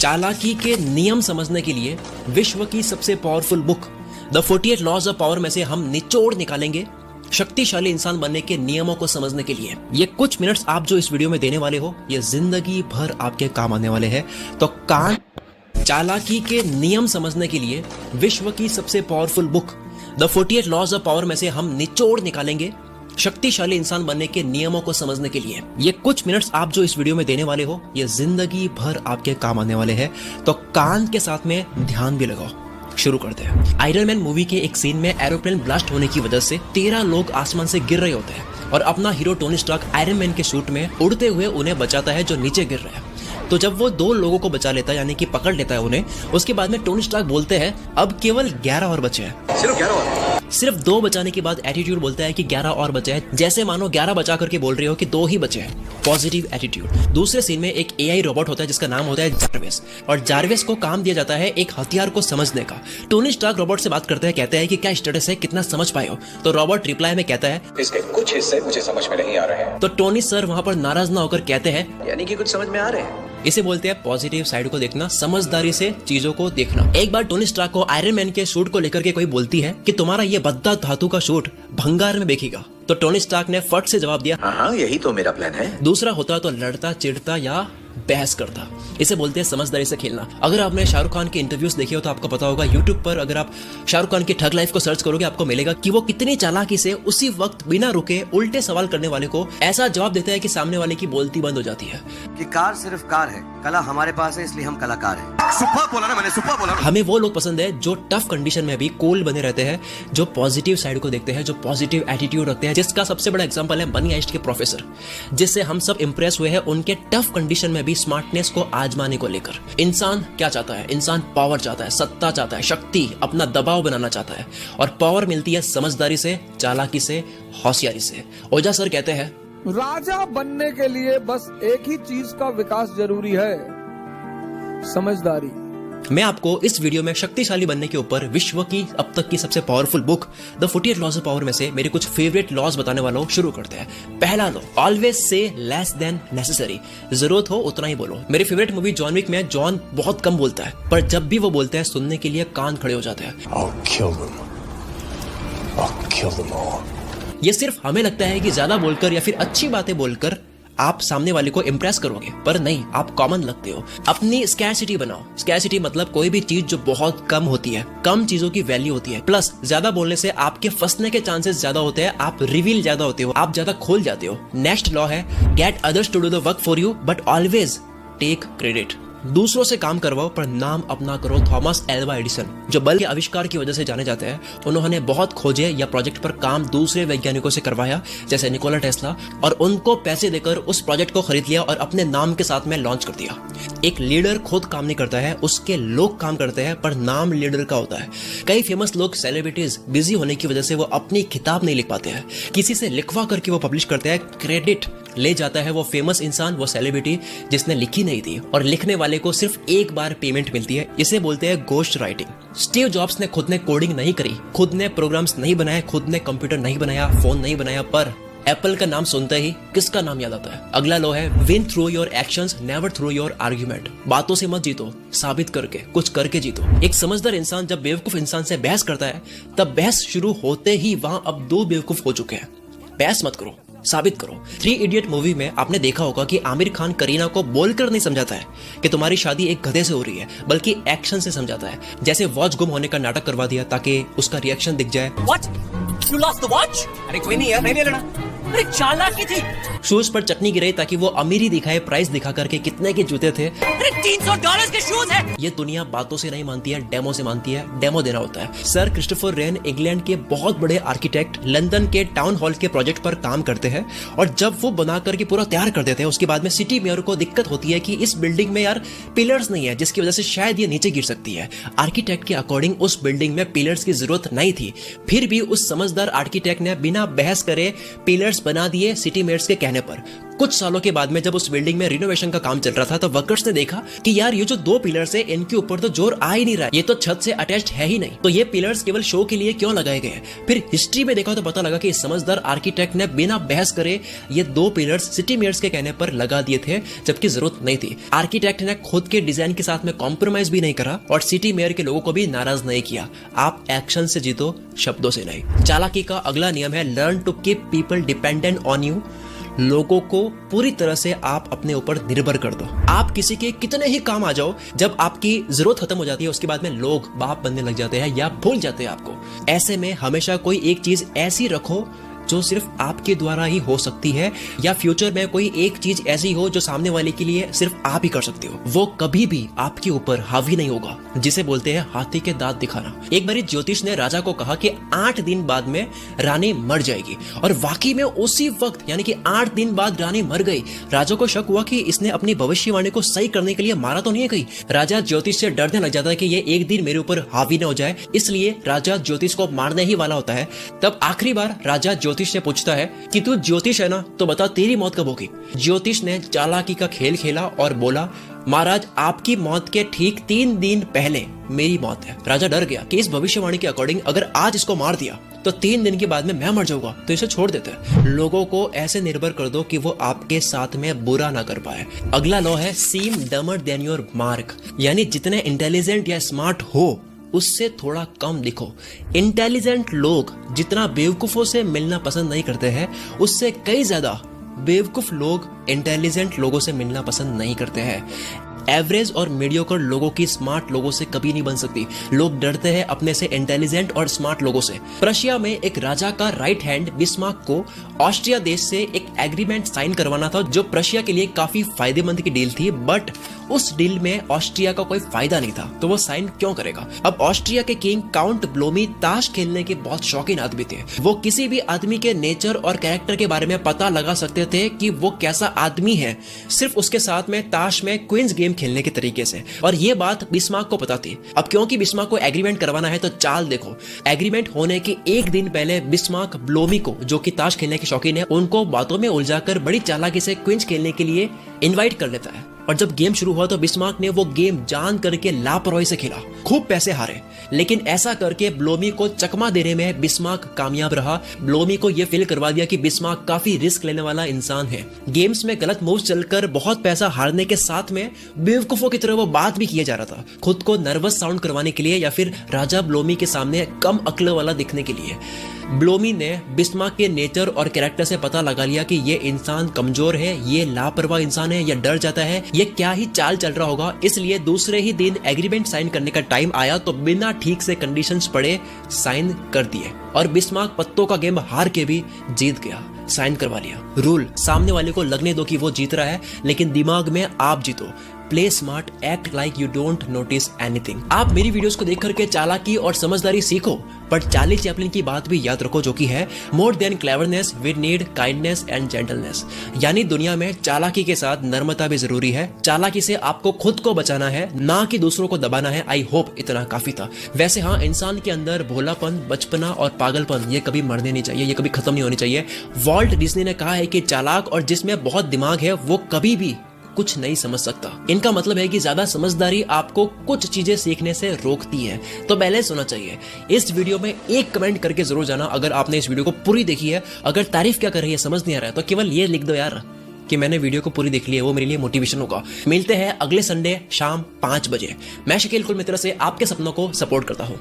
चालाकी के नियम समझने के लिए विश्व की सबसे powerful book the 48 laws of power में से हम निचोड़ निकालेंगे शक्तिशाली इंसान बनने के नियमों को समझने के लिए। ये कुछ मिनट्स आप जो इस वीडियो में देने वाले हो ये जिंदगी भर आपके काम आने वाले हैं। तो कान चालाकी के नियम समझने के लिए विश्व की सबसे powerful book the 48 laws of power में से हम निचोड़ निकालेंगे शक्तिशाली इंसान बनने के नियमों को समझने के लिए। ये कुछ मिनट्स आप जो इस वीडियो में देने वाले हो ये जिंदगी भर आपके काम आने वाले हैं। तो कान के साथ में ध्यान भी लगाओ। शुरू करते हैं। आयरन मैन मूवी के एक सीन में एरोप्लेन ब्लास्ट होने की वजह से 13 लोग आसमान से गिर रहे होते हैं और अपना hero Tony Stark Iron Man के सूट में उड़ते हुए उन्हें बचाता है जो नीचे गिर रहे हैं। तो जब वो 2 लोगों को बचा लेता है यानी कि पकड़ लेता है उन्हें, उसके बाद में टोनी स्टार्क बोलते हैं अब केवल 11 और बचे हैं। सिर्फ 2 बचाने के बाद एटीट्यूड बोलता है कि 11 और बचे हैं, जैसे मानो 11 बचा करके बोल रहे हो कि 2 ही बचे हैं। Positive attitude. दूसरे सीन में एक एआई रोबोट होता है जिसका नाम होता है जार्विस, और जार्विस को काम दिया जाता है एक हथियार को समझने का। टोनी स्टार्क रोबोट से बात करते हैं, कहते हैं कि क्या स्टेटस है, कितना समझ पाए हो। तो रोबोट रिप्लाई में कहता है इसके कुछ हिस्से मुझे समझ में नहीं आ रहे हैं। तो टोनी सर वहां पर नाराज ना होकर कहते हैं यानी कि कुछ समझ में आ रहे हैं। इसे बोलते हैं पॉजिटिव साइड को देखना, समझदारी से चीजों को देखना। एक बार टोनी स्टार्क को आयरन मैन के सूट को लेकर के कोई बोलती है कि तुम्हारा ये भद्दा धातु का सूट भंगार में बिकेगा। तो टोनी स्टार्क ने फट से जवाब दिया हाँ यही तो मेरा प्लान है। दूसरा होता तो लड़ता चिढ़ता या बहस करता। इसे बोलते हैं समझदारी से खेलना। अगर आपने शाहरुख खान के इंटरव्यूज देखे हो तो आपको पता होगा, यूट्यूब पर अगर आप शाहरुख खान की ठग लाइफ को सर्च करोगे आपको मिलेगा कि वो कितनी चालाकी से उसी वक्त बिना रुके उल्टे सवाल करने वाले को ऐसा जवाब देता है कि सामने वाले की बोलती बंद हो जाती है। कि कार सिर्फ कार है, कला हमारे पास है इसलिए हम कलाकार हैं। सुपर बोला ना मैंने, सुपर बोला। हमें वो लोग पसंद है जो टफ कंडीशन में भी कूल बने रहते हैं, जो पॉजिटिव साइड को देखते हैं, जो पॉजिटिव एटीट्यूड रखते हैं, जिसका सबसे बड़ा एग्जांपल है मनी हाइस्ट के प्रोफेसर, जिससे हम सब इंप्रेस हुए हैं उनके टफ कंडीशन में भी स्मार्टनेस को आजमाने को लेकर। इंसान क्या चाहता है? इंसान पावर चाहता है, सत्ता चाहता है, शक्ति, अपना दबाव बनाना चाहता है, और पावर मिलती है समझदारी से, चालाकी से, होशियारी से। ओझा सर कहते हैं राजा बनने के लिए बस एक ही चीज का विकास जरूरी है, समझदारी। मैं आपको इस वीडियो में शक्तिशाली बनने के ऊपर विश्व की अब तक की सबसे powerful book the 48 laws of power में से मेरे कुछ फेवरेट लॉज बताने वाला हूं। शुरू करते हैं। पहला law, always say less than necessary. जरूरत हो उतना ही बोलो। मेरी फेवरेट मूवी जॉन विक में जॉन बहुत कम बोलता है, पर जब भी वो बोलता है सुनने के लिए कान खड़े हो जाते हैं। ये सिर्फ हमें लगता है कि ज्यादा बोलकर या फिर अच्छी बातें बोलकर आप सामने वाले को इम्प्रेस करोगे, पर नहीं, आप कॉमन लगते हो। अपनी स्कैरसिटी बनाओ। स्कैरसिटी मतलब कोई भी चीज जो बहुत कम होती है, कम चीजों की वैल्यू होती है। प्लस ज्यादा बोलने से आपके फंसने के चांसेस ज्यादा होते हैं, आप रिवील ज्यादा होते हो, आप ज्यादा खोल जाते हो। नेक्स्ट लॉ है get others to do the work for you but always take credit. दूसरों से काम करवाओ पर नाम अपना करो। थॉमस एल्वा एडिसन, जो बल्ब के आविष्कार की वजह से जाने जाते हैं, उन्होंने बहुत खोजे या प्रोजेक्ट पर काम दूसरे वैज्ञानिकों से करवाया जैसे निकोला टेस्ला, और उनको पैसे देकर उस प्रोजेक्ट को खरीद लिया और अपने नाम के साथ में लॉन्च कर दिया। एक लीडर खुद काम नहीं करता है, उसके लोग काम करते हैं, पर नाम लीडर का होता है। कई फेमस लोग, सेलिब्रिटीज, बिजी होने की वजह से वो अपनी किताब नहीं लिख पाते हैं, किसी से लिखवा करके वो पब्लिश करते हैं। क्रेडिट ले जाता है वो फेमस इंसान, वो सेलिब्रिटी जिसने लिखी नहीं थी, और लिखने वाले को सिर्फ एक बार पेमेंट मिलती है। इसे बोलते हैं घोस्ट राइटिंग। स्टीव जॉब्स ने खुद ने कोडिंग नहीं करी, खुद ने प्रोग्राम्स नहीं बनाए, खुद ने कंप्यूटर नहीं बनाया, फोन नहीं बनाया, पर एप्पल का नाम सुनते ही किसका नाम याद आता है? अगला लो है win through your actions never through your argument. बातों से मत जीतो, साबित करके, कुछ करके जीतो। एक समझदार इंसान जब बेवकूफ इंसान से बहस करता है, तब बहस शुरू होते ही वहां अब 2 बेवकूफ हो चुके हैं। बहस मत करो, साबित करो। 3 इडियट मूवी में आपने देखा होगा कि आमिर खान करीना को बोलकर नहीं समझाता है कि तुम्हारी शादी एक गधे से हो रही है, बल्कि एक्शन से समझाता है। जैसे वॉच गुम होने का नाटक करवा दिया ताकि उसका रिएक्शन दिख जाए। What? You lost the watch? अरे कोई नहीं यार, नहीं लेना। अरे चालाकी थी। शूज पर चटनी गिराई ताकि वो अमीरी दिखाए, प्राइस दिखा करके कितने के जूते थे। अरे $300 के शूज है। ये दुनिया बातों से नहीं मानती है, डेमो से मानती है। डेमो देना होता है। सर क्रिस्टोफर रेन इंग्लैंड के बहुत बड़े आर्किटेक्ट लंदन के टाउन हॉल के प्रोजेक्ट पर काम करते हैं, और जब वो बना करके पूरा तैयार कर देते हैं, उसके बाद में सिटी मेयर को दिक्कत होती है कि इस बिल्डिंग में यार पिलर्स नहीं है, जिसकी वजह से शायद ये नीचे गिर सकती है। आर्किटेक्ट के अकॉर्डिंग उस बिल्डिंग में पिलर्स की जरूरत नहीं थी, फिर भी उस समझदार आर्किटेक्ट ने बिना बहस करे पिलर्स बना दिए सिटी मेयर्स के कहने पर। कुछ सालों के बाद में जब उस बिल्डिंग में रिनोवेशन का काम चल रहा था तो वर्कर्स ने देखा कि यार ये जो 2 पिलर्स है इनके ऊपर तो जोर आ ही नहीं रहा है, ये तो छत से अटैच्ड है ही नहीं, तो ये पिलर्स केवल शो के लिए क्यों लगाए गए। फिर हिस्ट्री में देखा तो पता लगा कि इस समझदार आर्किटेक्ट ने बिना बहस करे ये 2 पिलर्स सिटी मेयर्स के कहने पर लगा दिए थे, जबकि जरूरत नहीं थी। आर्किटेक्ट ने खुद के डिजाइन के साथ में कॉम्प्रोमाइज भी नहीं करा और सिटी मेयर के लोगों को भी नाराज नहीं किया। आप एक्शन से जीतो, शब्दों से नहीं। चालाकी का अगला नियम है learn to keep people dependent on you. लोगों को पूरी तरह से आप अपने ऊपर निर्भर कर दो। आप किसी के कितने ही काम आ जाओ, जब आपकी जरूरत खत्म हो जाती है उसके बाद में लोग बाप बनने लग जाते हैं या भूल जाते हैं आपको। ऐसे में हमेशा कोई एक चीज ऐसी रखो जो सिर्फ आपके द्वारा ही हो सकती है, या फ्यूचर में कोई एक चीज ऐसी हो जो सामने वाले के लिए सिर्फ आप ही कर सकते हो। वो कभी भी आपके ऊपर हावी नहीं होगा, जिसे बोलते हैं हाथी के दांत दिखाना। एक बारी ज्योतिष ने राजा को कहा कि 8 दिन बाद में रानी मर जाएगी, और वाकई में उसी वक्त यानी कि 8 दिन बाद रानी मर गई। राजा को शक हुआ कि इसने अपनी भविष्यवाणी को सही करने के लिए मारा तो नहीं है कहीं। राजा ज्योतिष से डरने लग जाता है कि ये एक दिन मेरे ऊपर हावी न हो जाए, इसलिए राजा ज्योतिष को मारने ही वाला होता है। तब आखिरी बार राजा ज्योतिष से पूछता है कि तू ज्योतिष है ना, तो बता तेरी मौत कब होगी। ज्योतिष ने चालाकी का खेल खेला और बोला, महाराज आपकी मौत के ठीक 3 दिन पहले मेरी मौत है। राजा डर गया कि इस भविष्यवाणी के अकॉर्डिंग अगर आज इसको मार दिया तो 3 दिन के बाद में मैं मर जाऊंगा, तो इसे छोड़ देते हैं। लोगों को ऐसे निर्भर कर दो कि वो आपके साथ में बुरा ना कर पाए। अगला लॉ है सीम डमर देन योर मार्क, यानी जितने इंटेलिजेंट या स्मार्ट हो उससे थोड़ा कम दिखो। इंटेलिजेंट लोग जितना बेवकूफों से मिलना पसंद नहीं करते हैं, उससे कई ज्यादा बेवकूफ लोग इंटेलिजेंट लोगों से मिलना पसंद नहीं करते हैं। एवरेज और मीडियोकर लोगों की स्मार्ट लोगों से कभी नहीं बन सकती। लोग डरते हैं अपने से इंटेलिजेंट और स्मार्ट लोगों से। प्रशिया में एक राजा का राइट हैंड बिस्मार्क को ऑस्ट्रिया देश से एक एग्रीमेंट साइन करवाना था, जो प्रशिया के लिए काफी फायदेमंद की डील थी, बट उस डील में ऑस्ट्रिया का कोई फायदा नहीं था, तो वो साइन क्यों करेगा। अब ऑस्ट्रिया के किंग काउंट ब्लोमी ताश खेलने के बहुत शौकीन आदमी थे। वो किसी भी आदमी के नेचर और कैरेक्टर के बारे में पता लगा सकते थे कि वो कैसा आदमी है, सिर्फ उसके साथ में ताश में क्वींस गेम खेलने के तरीके से। और ये बात बिस्मार्क को पता थी। अब क्योंकि बिस्मार्क को एग्रीमेंट करवाना है तो चाल देखो। एग्रीमेंट होने के 1 दिन पहले बिस्मार्क ब्लोमी को, जो कि ताश खेलने के शौकीन है, उनको बातों में उलझाकर बड़ी चालाकी से क्वींस खेलने के लिए इनवाइट कर लेता है। और जब गेम शुरू हुआ तो बिस्मार्क ने वो गेम जान करके लापरवाही से खेला, खूब पैसे हारे, लेकिन ऐसा करके ब्लोमी को चकमा देने में बिस्मार्क कामयाब रहा। ब्लोमी को ये फील करवा दिया कि बिस्मार्क काफी रिस्क लेने वाला इंसान है। गेम्स में गलत मूव्स चलकर बहुत पैसा हारने के साथ में बेवकूफों की तरह वो बात भी किया जा रहा था, खुद को नर्वस साउंड करवाने के लिए या फिर राजा ब्लोमी के सामने कम अक्ल वाला दिखने के लिए। ब्लोमी ने बिस्मार्क के नेचर और कैरेक्टर से पता लगा लिया कि ये इंसान कमजोर है, ये लापरवाह इंसान है, ये डर जाता है, ये क्या ही चाल चल रहा होगा। इसलिए दूसरे ही दिन एग्रीमेंट साइन करने का टाइम आया तो बिना ठीक से कंडीशंस पढ़े साइन कर दिए, और बिस्मार्क पत्तों का गेम हार के भी जीत गया, साइन करवा लिया। रूल, सामने वाले को लगने दो कि वो जीत रहा है, लेकिन दिमाग में आप जीतो। Play smart, act like you don't notice anything. आप मेरी वीडियोस को देख करके चालाकी और समझदारी सीखो, पर चार्ली चैपलिन की बात भी याद रखो, जो कि है more than cleverness we need kindness and gentleness. यानी दुनिया में चालाकी के साथ नम्रता भी जरूरी है। चालाकी से आपको खुद को बचाना है, ना कि दूसरों को दबाना है। आई होप इतना काफी था। वैसे हाँ, इंसान के अंदर भोलापन, बचपना और पागलपन ये कभी मरने नहीं चाहिए, ये कभी खत्म नहीं होनी चाहिए। वॉल्ट डिज्नी ने कहा है कि चालाक और जिसमें बहुत दिमाग है वो कभी भी कुछ नहीं समझ सकता। इनका मतलब है कि ज्यादा समझदारी आपको कुछ चीजें सीखने से रोकती है, तो बैलेंस होना चाहिए। इस वीडियो में एक कमेंट करके जरूर जाना अगर आपने इस वीडियो को पूरी देखी है। अगर तारीफ क्या कर रही है समझ नहीं आ रहा है तो केवल ये लिख दो यार कि मैंने वीडियो को पूरी देख ली है, वो मेरे लिए मोटिवेशन होगा। मिलते हैं अगले संडे शाम 5 बजे। मैं शकील कुल मित्र से आपके सपनों को सपोर्ट करता हूँ।